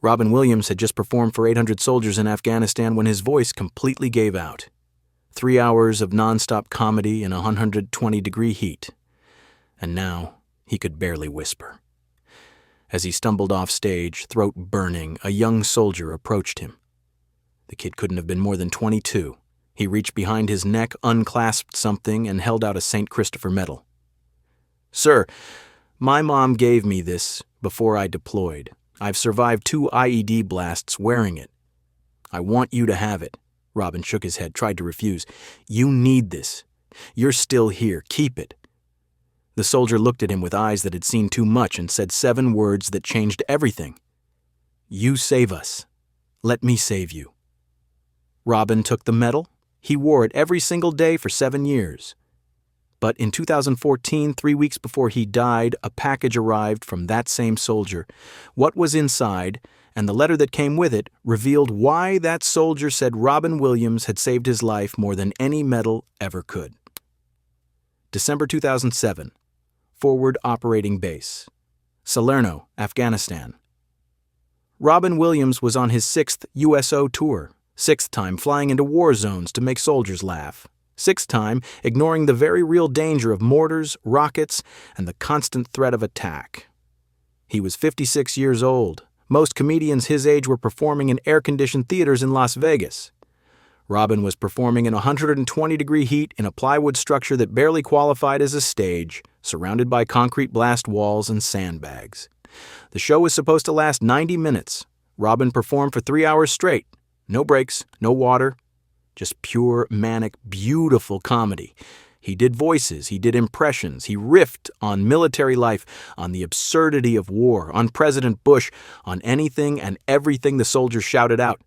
Robin Williams had just performed for 800 soldiers in Afghanistan when his voice completely gave out. 3 hours of nonstop comedy in 120-degree heat. And now he could barely whisper. As he stumbled off stage, throat burning, a young soldier approached him. The kid couldn't have been more than 22. He reached behind his neck, unclasped something, and held out a St. Christopher medal. "Sir, my mom gave me this before I deployed. I've survived 2 IED blasts wearing it. I want you to have it." Robin shook his head, tried to refuse. "You need this. You're still here. Keep it." The soldier looked at him with eyes that had seen too much and said 7 words that changed everything. "You save us. Let me save you." Robin took the medal. He wore it every single day for 7 years. But in 2014, 3 weeks before he died, a package arrived from that same soldier. What was inside, and the letter that came with it, revealed why that soldier said Robin Williams had saved his life more than any medal ever could. December 2007. Forward Operating Base. Salerno, Afghanistan. Robin Williams was on his 6th USO tour, 6th time flying into war zones to make soldiers laugh. 6th time ignoring the very real danger of mortars, rockets, and the constant threat of attack. He was 56 years old. Most comedians his age were performing in air-conditioned theaters in Las Vegas. Robin was performing in 120-degree heat in a plywood structure that barely qualified as a stage, surrounded by concrete blast walls and sandbags. The show was supposed to last 90 minutes. Robin performed for 3 hours straight. No breaks, no water. Just pure, manic, beautiful comedy. He did voices, he did impressions, he riffed on military life, on the absurdity of war, on President Bush, on anything and everything the soldiers shouted out.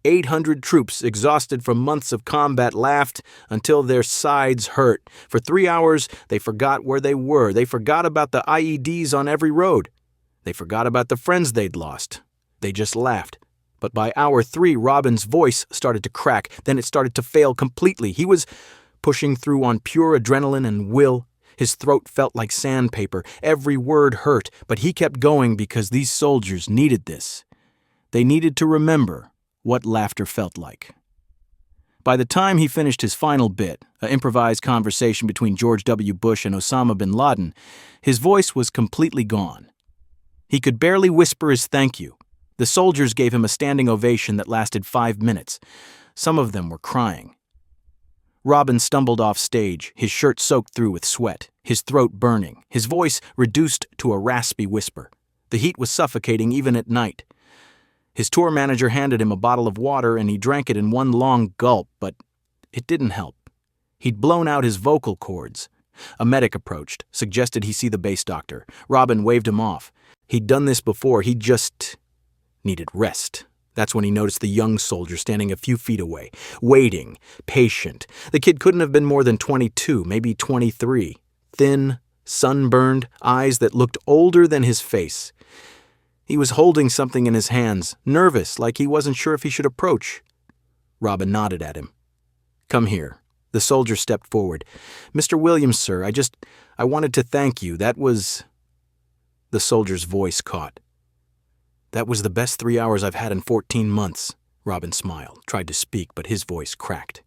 800 troops, exhausted from months of combat, laughed until their sides hurt. For 3 hours, they forgot where they were. They forgot about the IEDs on every road. They forgot about the friends they'd lost. They just laughed. But by hour 3, Robin's voice started to crack. Then it started to fail completely. He was pushing through on pure adrenaline and will. His throat felt like sandpaper. Every word hurt, but he kept going because these soldiers needed this. They needed to remember what laughter felt like. By the time he finished his final bit, an improvised conversation between George W. Bush and Osama bin Laden, his voice was completely gone. He could barely whisper his thank you. The soldiers gave him a standing ovation that lasted 5 minutes. Some of them were crying. Robin stumbled off stage, his shirt soaked through with sweat, his throat burning, his voice reduced to a raspy whisper. The heat was suffocating even at night. His tour manager handed him a bottle of water and he drank it in one long gulp, but it didn't help. He'd blown out his vocal cords. A medic approached, suggested he see the base doctor. Robin waved him off. He'd done this before, he just needed rest. That's when he noticed the young soldier standing a few feet away, waiting, patient. The kid couldn't have been more than 22, maybe 23. Thin, sunburned, eyes that looked older than his face. He was holding something in his hands, nervous, like he wasn't sure if he should approach. Robin nodded at him. "Come here." The soldier stepped forward. "Mr. Williams, sir, I wanted to thank you. That was..." The soldier's voice caught. "That was the best 3 hours I've had in 14 months. Robin smiled, tried to speak, but his voice cracked.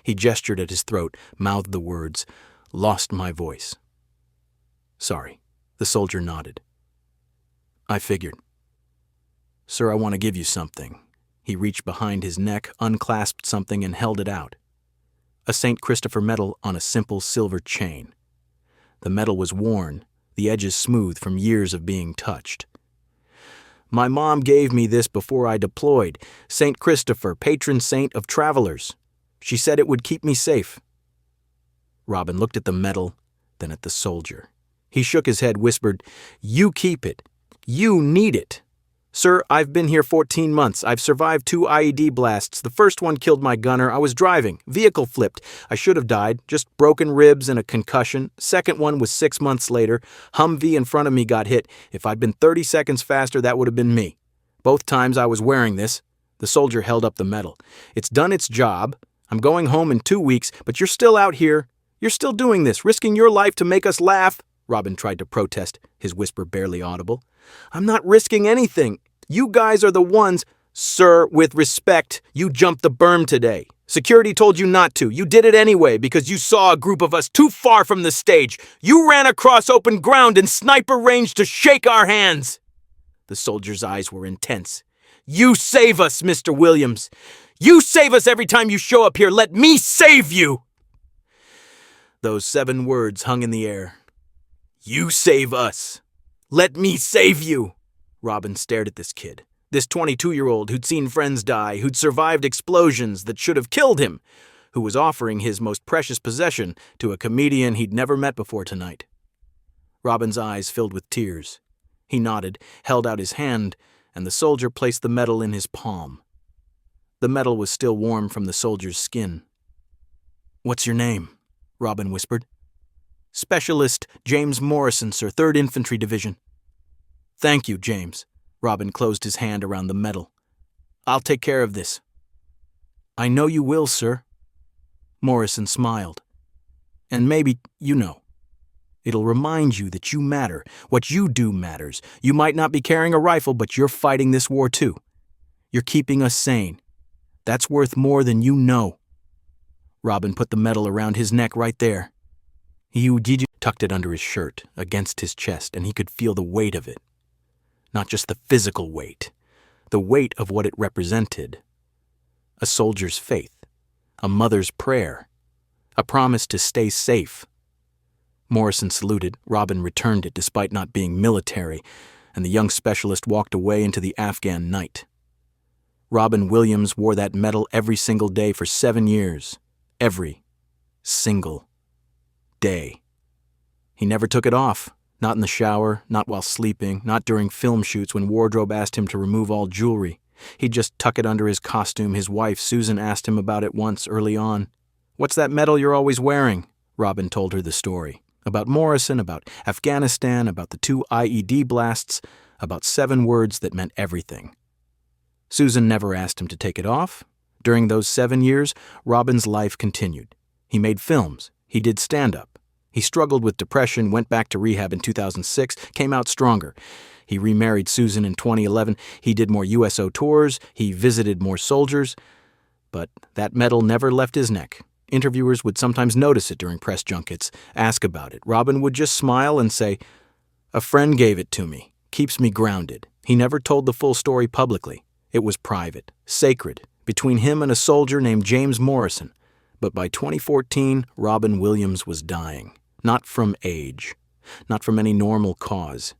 He gestured at his throat, mouthed the words, "Lost my voice." "Sorry." The soldier nodded. "I figured." "Sir, I want to give you something." He reached behind his neck, unclasped something, and held it out. A St. Christopher medal on a simple silver chain. The medal was worn, the edges smooth from years of being touched. "My mom gave me this before I deployed. St. Christopher, patron saint of travelers. She said it would keep me safe." Robin looked at the medal, then at the soldier. He shook his head, whispered, "You keep it. You need it. Sir, I've been here 14 months. I've survived 2 IED blasts. The first one killed my gunner. I was driving. Vehicle flipped. I should have died. Just broken ribs and a concussion. Second one was 6 months later. Humvee in front of me got hit. If I'd been 30 seconds faster, that would have been me. Both times I was wearing this." The soldier held up the medal. "It's done its job. I'm going home in 2 weeks, but you're still out here. You're still doing this, risking your life to make us laugh." Robin tried to protest, his whisper barely audible. "I'm not risking anything. You guys are the ones. Sir, with respect, you jumped the berm today. Security told you not to. You did it anyway because you saw a group of us too far from the stage. You ran across open ground in sniper range to shake our hands. The soldier's eyes were intense. You save us, Mr. Williams. You save us every time you show up here. Let me save you. Those 7 words hung in the air. You save us. Let me save you. Robin stared at this kid. This 22-year-old who'd seen friends die, who'd survived explosions that should have killed him, who was offering his most precious possession to a comedian he'd never met before tonight. Robin's eyes filled with tears. He nodded, held out his hand, and the soldier placed the medal in his palm. The medal was still warm from the soldier's skin. What's your name? Robin whispered. Specialist James Morrison, sir, 3rd Infantry Division. Thank you, James. Robin closed his hand around the medal. I'll take care of this. I know you will, sir. Morrison smiled. And maybe, it'll remind you that you matter. What you do matters. You might not be carrying a rifle, but you're fighting this war too. You're keeping us sane. That's worth more than you know. Robin put the medal around his neck right there. He tucked it under his shirt, against his chest, and he could feel the weight of it. Not just the physical weight, the weight of what it represented. A soldier's faith, a mother's prayer, a promise to stay safe. Morrison saluted. Robin returned it despite not being military, and the young specialist walked away into the Afghan night. Robin Williams wore that medal every single day for 7 years. Every single day. He never took it off. Not in the shower, not while sleeping, not during film shoots when wardrobe asked him to remove all jewelry. He'd just tuck it under his costume. His wife, Susan, asked him about it once early on. What's that medal you're always wearing? Robin told her the story. About Morrison, about Afghanistan, about the 2 IED blasts, about 7 words that meant everything. Susan never asked him to take it off. During those 7 years, Robin's life continued. He made films. He did stand-up. He struggled with depression, went back to rehab in 2006, came out stronger. He remarried Susan in 2011. He did more USO tours. He visited more soldiers. But that medal never left his neck. Interviewers would sometimes notice it during press junkets, ask about it. Robin would just smile and say, "A friend gave it to me. Keeps me grounded." He never told the full story publicly. It was private, sacred, between him and a soldier named James Morrison. But by 2014, Robin Williams was dying. Not from age, not from any normal cause.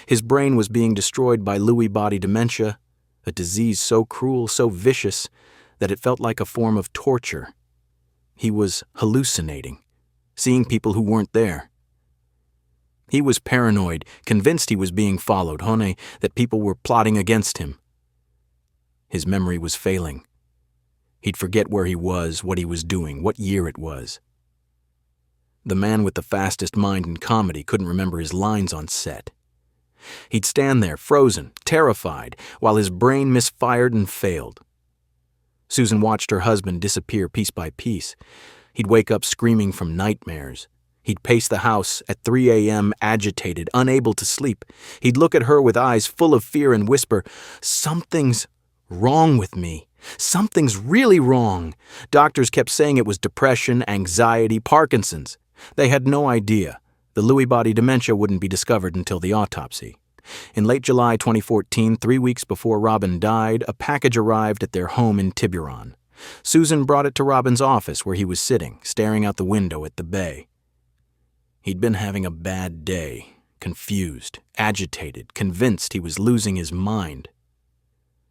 His brain was being destroyed by Lewy body dementia, a disease so cruel, so vicious, that it felt like a form of torture. He was hallucinating, seeing people who weren't there. He was paranoid, convinced he was being followed, that people were plotting against him. His memory was failing. He'd forget where he was, what he was doing, what year it was. The man with the fastest mind in comedy couldn't remember his lines on set. He'd stand there, frozen, terrified, while his brain misfired and failed. Susan watched her husband disappear piece by piece. He'd wake up screaming from nightmares. He'd pace the house at 3 a.m., agitated, unable to sleep. He'd look at her with eyes full of fear and whisper, "Something's wrong with me. Something's really wrong." Doctors kept saying it was depression, anxiety, Parkinson's. They had no idea. The Lewy body dementia wouldn't be discovered until the autopsy. In late July 2014, 3 weeks before Robin died, a package arrived at their home in Tiburon. Susan brought it to Robin's office where he was sitting, staring out the window at the bay. He'd been having a bad day, confused, agitated, convinced he was losing his mind.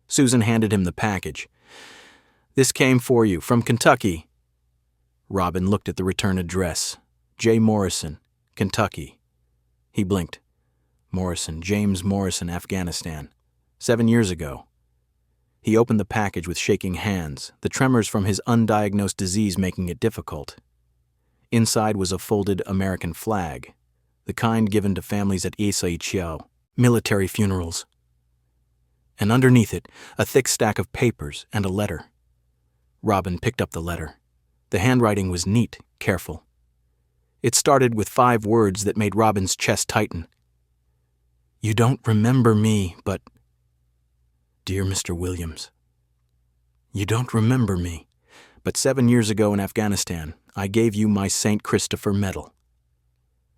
Susan handed him the package. "This came for you, from Kentucky." Robin looked at the return address. J. Morrison, Kentucky. He blinked. Morrison, James Morrison, Afghanistan. 7 years ago. He opened the package with shaking hands, the tremors from his undiagnosed disease making it difficult. Inside was a folded American flag, the kind given to families at Isaichiao, military funerals. And underneath it, a thick stack of papers and a letter. Robin picked up the letter. The handwriting was neat, careful. It started with 5 words that made Robin's chest tighten. "You don't remember me, but Dear Mr. Williams, you don't remember me, but 7 years ago in Afghanistan, I gave you my St. Christopher Medal.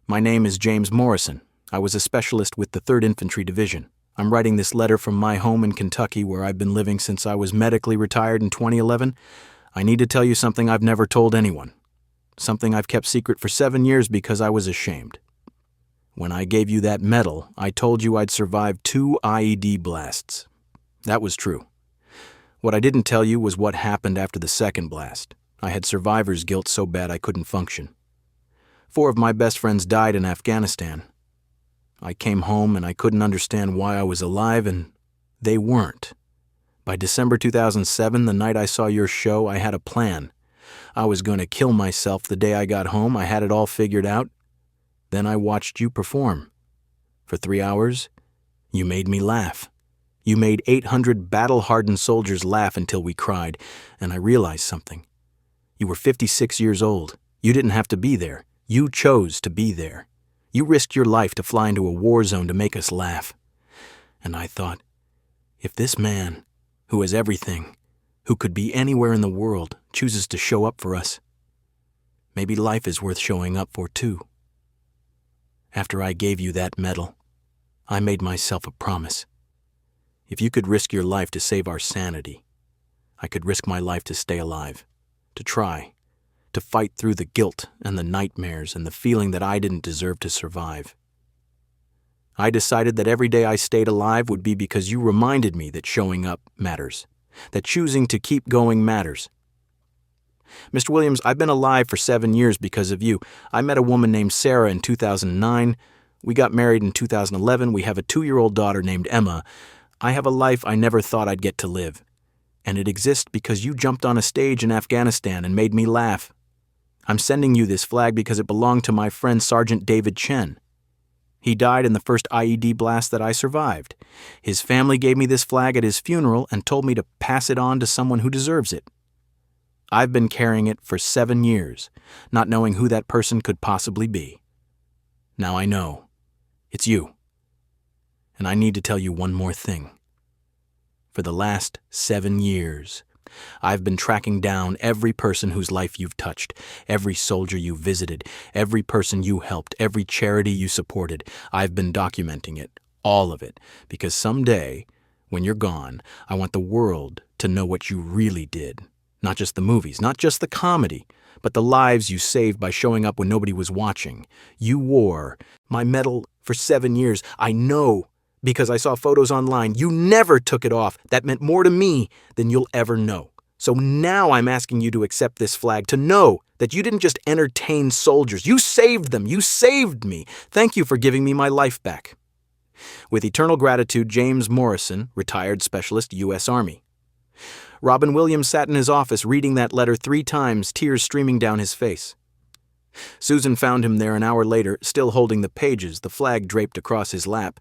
My name is James Morrison. I was a specialist with the 3rd Infantry Division. I'm writing this letter from my home in Kentucky, where I've been living since I was medically retired in 2011. I need to tell you something I've never told anyone. Something I've kept secret for 7 years because I was ashamed. When I gave you that medal, I told you I'd survived 2 IED blasts. That was true. What I didn't tell you was what happened after the second blast. I had survivor's guilt so bad I couldn't function. 4 of my best friends died in Afghanistan. I came home and I couldn't understand why I was alive, and they weren't. By December 2007, the night I saw your show, I had a plan. I was going to kill myself the day I got home. I had it all figured out. Then I watched you perform. For 3 hours, you made me laugh. You made 800 battle-hardened soldiers laugh until we cried, and I realized something. You were 56 years old. You didn't have to be there. You chose to be there. You risked your life to fly into a war zone to make us laugh. And I thought, if this man, who has everything, who could be anywhere in the world, chooses to show up for us, maybe life is worth showing up for too. After I gave you that medal, I made myself a promise. If you could risk your life to save our sanity, I could risk my life to stay alive, to try, to fight through the guilt and the nightmares and the feeling that I didn't deserve to survive. I decided that every day I stayed alive would be because you reminded me that showing up matters, that choosing to keep going matters. Mr. Williams, I've been alive for 7 years because of you. I met a woman named Sarah in 2009. We got married in 2011. We have a 2-year-old daughter named Emma. I have a life I never thought I'd get to live. And it exists because you jumped on a stage in Afghanistan and made me laugh. I'm sending you this flag because it belonged to my friend Sergeant David Chen. He died in the first IED blast that I survived. His family gave me this flag at his funeral and told me to pass it on to someone who deserves it. I've been carrying it for 7 years, not knowing who that person could possibly be. Now I know. It's you. And I need to tell you one more thing. For the last 7 years, I've been tracking down every person whose life you've touched, every soldier you visited, every person you helped, every charity you supported. I've been documenting it, all of it, because someday, when you're gone, I want the world to know what you really did. Not just the movies, not just the comedy, but the lives you saved by showing up when nobody was watching. You wore my medal for 7 years. I know, because I saw photos online. You never took it off. That meant more to me than you'll ever know. So now I'm asking you to accept this flag, to know that you didn't just entertain soldiers. You saved them. You saved me. Thank you for giving me my life back. With eternal gratitude, James Morrison, retired specialist, U.S. Army. Robin Williams sat in his office reading that letter 3 times, tears streaming down his face. Susan found him there an hour later, still holding the pages, the flag draped across his lap.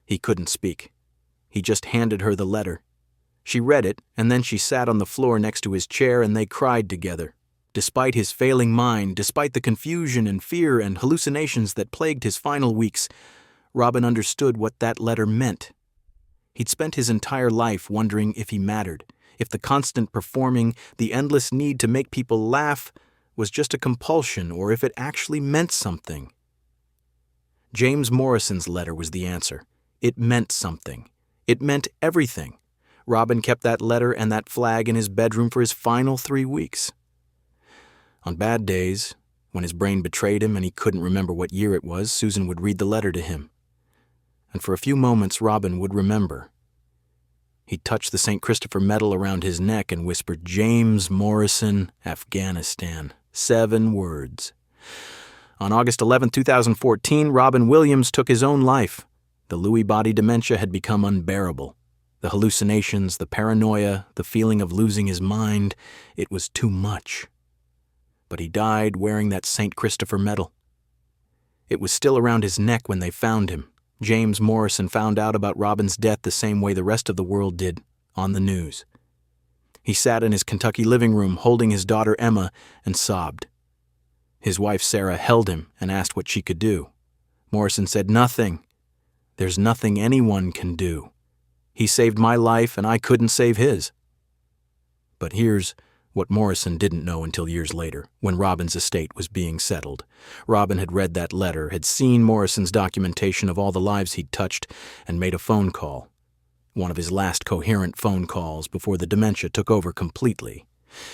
He couldn't speak. He just handed her the letter. She read it, and then she sat on the floor next to his chair, and they cried together. Despite his failing mind, despite the confusion and fear and hallucinations that plagued his final weeks, Robin understood what that letter meant. He'd spent his entire life wondering if he mattered, if the constant performing, the endless need to make people laugh was just a compulsion, or if it actually meant something. James Morrison's letter was the answer. It meant something. It meant everything. Robin kept that letter and that flag in his bedroom for his final 3 weeks. On bad days, when his brain betrayed him and he couldn't remember what year it was, Susan would read the letter to him. And for a few moments, Robin would remember. He'd touch the St. Christopher Medal around his neck and whispered, James Morrison, Afghanistan. 7 words. On August 11, 2014, Robin Williams took his own life. The Lewy body dementia had become unbearable. The hallucinations, the paranoia, the feeling of losing his mind, it was too much. But he died wearing that St. Christopher Medal. It was still around his neck when they found him. James Morrison found out about Robin's death the same way the rest of the world did, on the news. He sat in his Kentucky living room holding his daughter Emma and sobbed. His wife Sarah held him and asked what she could do. Morrison said, "Nothing. There's nothing anyone can do." He saved my life and I couldn't save his." But here's what Morrison didn't know until years later, when Robin's estate was being settled. Robin had read that letter, had seen Morrison's documentation of all the lives he'd touched, and made a phone call. One of his last coherent phone calls before the dementia took over completely.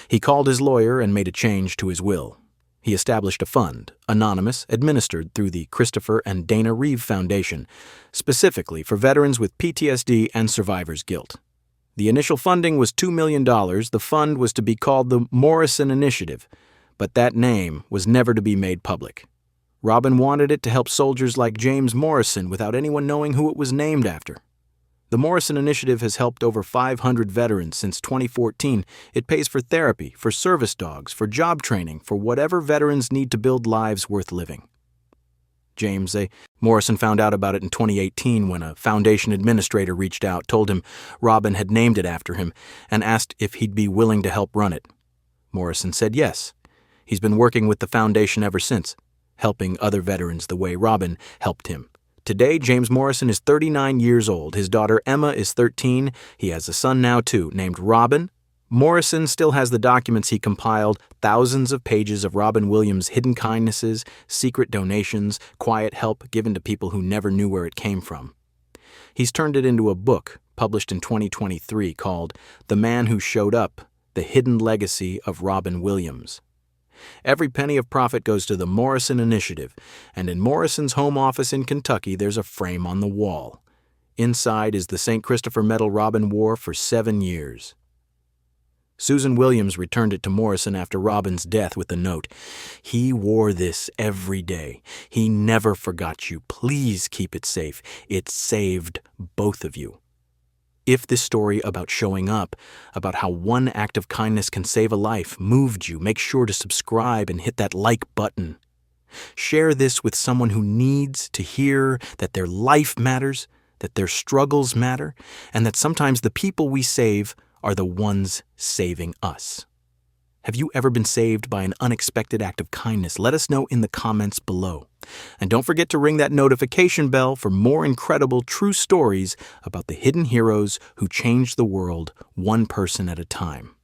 He called his lawyer and made a change to his will. He established a fund, anonymous, administered through the Christopher and Dana Reeve Foundation, specifically for veterans with PTSD and survivor's guilt. The initial funding was $2 million. The fund was to be called the Morrison Initiative, but that name was never to be made public. Robin wanted it to help soldiers like James Morrison without anyone knowing who it was named after. The Morrison Initiative has helped over 500 veterans since 2014. It pays for therapy, for service dogs, for job training, for whatever veterans need to build lives worth living. Morrison found out about it in 2018 when a foundation administrator reached out, told him Robin had named it after him, and asked if he'd be willing to help run it. Morrison said yes. He's been working with the foundation ever since, helping other veterans the way Robin helped him. Today, James Morrison is 39 years old. His daughter Emma is 13. He has a son now, too, named Robin. Morrison still has the documents he compiled, thousands of pages of Robin Williams' hidden kindnesses, secret donations, quiet help given to people who never knew where it came from. He's turned it into a book published in 2023 called The Man Who Showed Up, The Hidden Legacy of Robin Williams. Every penny of profit goes to the Morrison Initiative, and in Morrison's home office in Kentucky there's a frame on the wall. Inside is the St. Christopher medal Robin wore for 7 years. Susan Williams returned it to Morrison after Robin's death with the note, "He wore this every day. He never forgot you. Please keep it safe. It saved both of you." If this story about showing up, about how one act of kindness can save a life, moved you, make sure to subscribe and hit that like button. Share this with someone who needs to hear that their life matters, that their struggles matter, and that sometimes the people we save are the ones saving us. Have you ever been saved by an unexpected act of kindness? Let us know in the comments below. And don't forget to ring that notification bell for more incredible true stories about the hidden heroes who changed the world one person at a time.